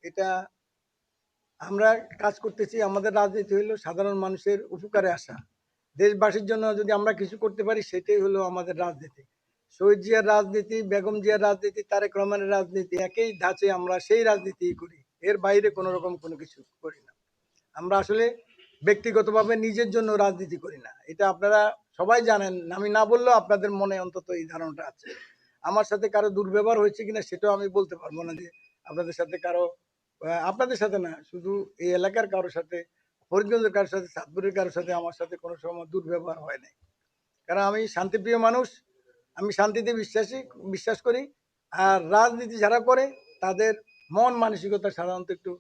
এটা আমরা কাজ করতেছি। আমাদের রাজনীতি হলো সাধারণ মানুষের উপকারে আসা। দেশবাসীর জন্য যদি আমরা কিছু করতে পারি সেটাই হলো আমাদের রাজনীতি। শহীদ জিয়ার রাজনীতি, বেগম জিয়ার রাজনীতি, তারেক রহমানের রাজনীতি একই ধাঁচে আমরা সেই রাজনীতিই করি। এর বাইরে কোনো রকম কোনো কিছু করি না। আমরা আসলে ব্যক্তিগতভাবে নিজের জন্য রাজনীতি করি না। এটা আপনারা সবাই জানেন। আমি না বললেও আপনাদের মনে অন্তত এই ধারণাটা আছে। আমার সাথে কারো দুর্ব্যবহার হয়েছে কিনা সেটাও আমি বলতে পারবো না যে আপনাদের সাথে কারো আপনাদের সাথে না, শুধু এই এলাকার কারোর সাথে, ফরিদগঞ্জের কারোর সাথে, চাঁদপুরের কারোর সাথে আমার সাথে কোনো সময় দুর্ব্যবহার হয় নাই। কারণ আমি শান্তিপ্রিয় মানুষ, আমি শান্তিতে বিশ্বাস করি। আর রাজনীতি যারা করে তাদের মন মানসিকতা সাধারণত একটু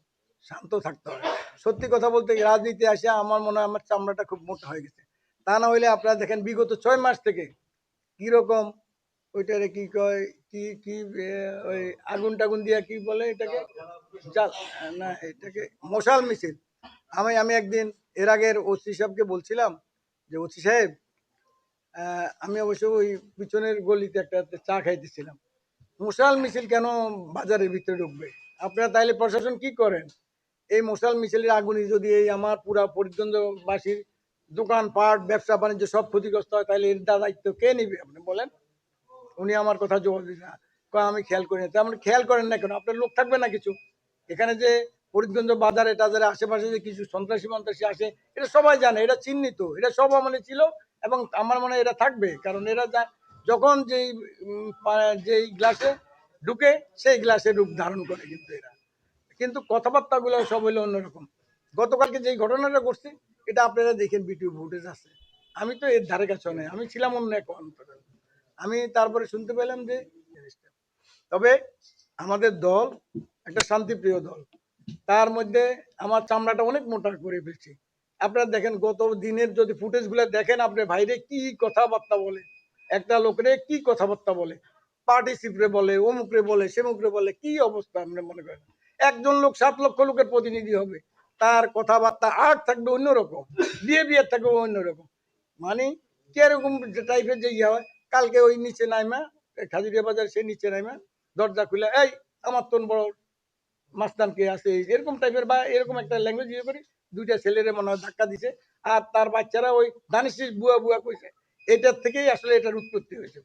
শান্ত থাকতে হয়। সত্যি কথা বলতে রাজনীতি আসে আমার মনে হয় আমার চামড়াটা খুব মোটা হয়ে গেছে। তা না হইলে আপনারা দেখেন বিগত 6 মাস থেকে কিরকম ওইটারে কি কয়, কি কি ওই আগুন টাগুন দিয়া কি বলে এটাকে, জাল, না এটাকে মশাল মিছিল। আমি আমি একদিন এর আগের ওসি সাহেবকে বলছিলাম যে ওসি সাহেব, আমি অবশ্য ওই পিছনের গলিতে একটা চা খাইতেছিলাম, মশাল মিছিল কেন বাজারের ভিতরে ঢুকবে? আপনারা তাইলে প্রশাসন কি করেন? এই মশাল মিছিলের আগুনে যদি এই আমার পুরা পরিদ্বন্দ্ববাসীর দোকানপাট ব্যবসা বাণিজ্য সব ক্ষতিগ্রস্ত হয়, তাহলে এর দায়িত্ব কে নিবে আপনি বলেন? উনি আমার কথা জবাব দিচ্ছে না, আমি খেয়াল করি না। তেমন খেয়াল করেন না কেন? আপনার লোক থাকবে না কিছু? এখানে যে ফরিদগঞ্জ বাজারে টাজারে আশেপাশে যে কিছু সন্ত্রাসী মন্ত্রাসী আসে, এটা সবাই জানে, এটা চিহ্নিত, এটা সব আমলে ছিল এবং আমার মনে হয় এটা থাকবে। কারণ এরা যখন যেই গ্লাসে ঢুকে সেই গ্লাসে রূপ ধারণ করে। কিন্তু এরা কিন্তু কথাবার্তাগুলো সব হইলো অন্যরকম। গতকালকে যেই ঘটনাটা ঘটছে এটা আপনারা দেখেন, ভিডিও ফুটেজ আছে। আমি তো এর ধারে কাছে নেই, আমি ছিলাম অন্য এক অন্তরে। আমি তারপরে শুনতে পেলাম যে জিনিসটা। তবে আমাদের দল একটা শান্তিপ্রিয় দল, তার মধ্যে আমার চামড়াটা অনেক মোটা করে ফেলছি। আপনারা দেখেন গত দিনের যদি ফুটেজ গুলো দেখেন, আপনি ভাইরে কি কথাবার্তা বলে, একটা লোকরে কি কথাবার্তা বলে, পার্টিসিপরে বলে, অমুকরে বলে, সেমুকরে বলে, কি অবস্থা আপনি মনে করেন? একজন লোক 7 লক্ষ লোকের প্রতিনিধি হবে, তার কথাবার্তা আর্ট থাকবে অন্যরকম, বিহেভিয়ার থাকবে অন্যরকম। মানে কিরকম টাইপের যে ইয়ে হয়। কালকে ওই নিচে নাইমা, খাজুরিয়া বাজার সে নিচে নাইমা দরজা খুলে, এই আমার তোর বড় মাস্তান কে আছে, এরকম টাইপের বা এরকম একটা ল্যাঙ্গুয়েজ ইয়ে করে দুইটা ছেলেরে মনে হয় ধাক্কা দিছে। আর তার বাচ্চারা ওই দানিশিস বুয়া বুয়া কইছে। এটার থেকেই আসলে এটার উৎপত্তি হয়েছে।